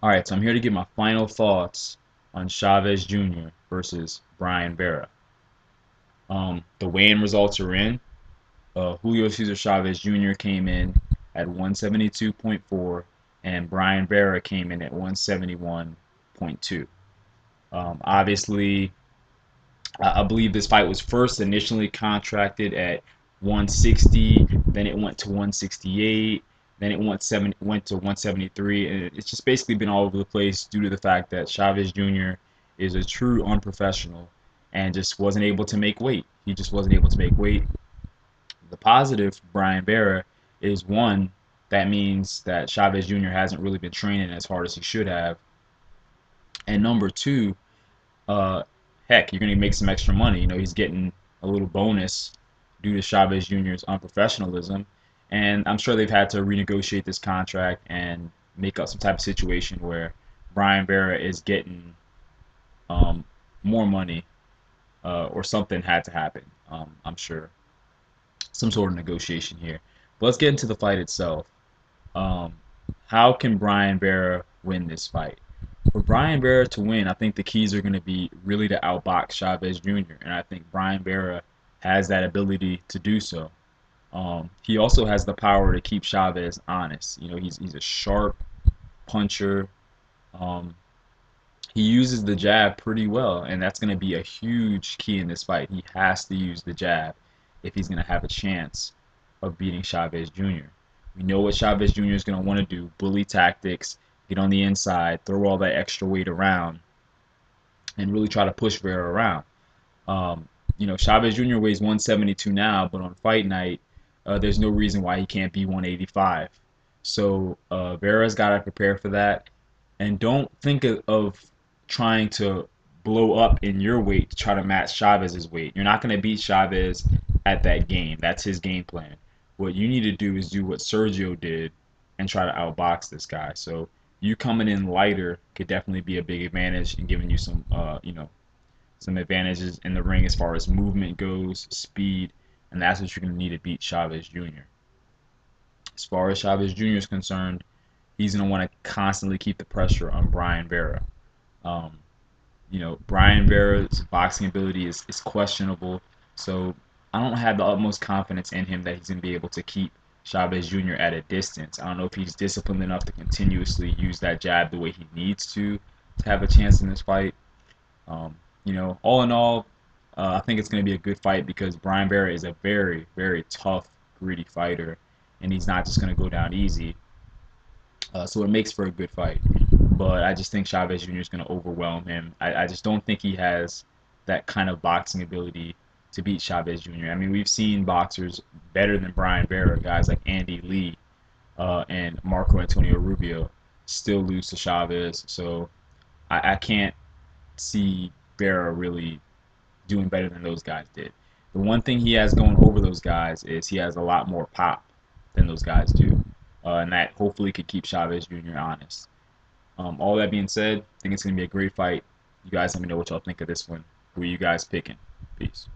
Alright, so I'm here to give my final thoughts on Chavez Jr. versus Bryan Vera. The weigh-in results are in. Julio Cesar Chavez Jr. came in at 172.4, and Bryan Vera came in at 171.2. Obviously, I believe this fight was first initially contracted at 160, then it went to 168, then it went to 173, and it's just basically been all over the place due to the fact that Chavez Jr. is a true unprofessional and just wasn't able to make weight. He just wasn't able to make weight. The positive, Bryan Vera, is one, that means that Chavez Jr. hasn't really been training as hard as he should have, and number two, uh, heck, you're going to make some extra money. You know, he's getting a little bonus due to Chavez Jr.'s unprofessionalism. And I'm sure they've had to renegotiate this contract and make up some type of situation where Bryan Vera is getting um, more money or something had to happen. I'm sure some sort of negotiation here. But let's get into the fight itself. Um, how can Bryan Vera win this fight? For Bryan Vera to win, I think the keys are going to be really to outbox Chavez Jr. And I think Bryan Vera has that ability to do so. He also has the power to keep Chavez honest. You know, he's a sharp puncher. Um, he uses the jab pretty well, and that's going to be a huge key in this fight. He has to use the jab if he's going to have a chance of beating Chavez Jr. We know what Chavez Jr. is going to want to do: bully tactics, get on the inside, throw all that extra weight around, and really try to push Vera around. Um, you know, Chavez Jr. weighs 172 now, but on fight night, there's no reason why he can't be 185. So Vera's got to prepare for that, and don't think of trying to blow up in your weight to try to match Chavez's weight. You're not going to beat Chavez at that game. That's his game plan. What you need to do is do what Sergio did and try to outbox this guy. So you coming in lighter could definitely be a big advantage in giving you some, some advantages in the ring as far as movement goes, speed, and that's what you're going to need to beat Chavez Jr. As far as Chavez Jr. is concerned, he's going to want to constantly keep the pressure on Bryan Vera. Um, you know, Bryan Vera's boxing ability is questionable, so I don't have the utmost confidence in him that he's going to be able to keep Chavez Jr. at a distance. I don't know if he's disciplined enough to continuously use that jab the way he needs to have a chance in this fight. You know, all in all, I think it's going to be a good fight because Bryan Vera is a very, very tough, gritty fighter, and he's not just going to go down easy. So it makes for a good fight. But I just think Chavez Jr. is going to overwhelm him. I just don't think he has that kind of boxing ability to beat Chavez Jr. I mean, we've seen boxers better than Bryan Vera, guys like Andy Lee and Marco Antonio Rubio, still lose to Chavez. So I can't see Vera really doing better than those guys did. The one thing he has going over those guys is he has a lot more pop than those guys do, and that hopefully could keep Chavez Jr. honest. All that being said, I think it's going to be a great fight. You guys let me know what y'all think of this one. Who are you guys picking? Peace.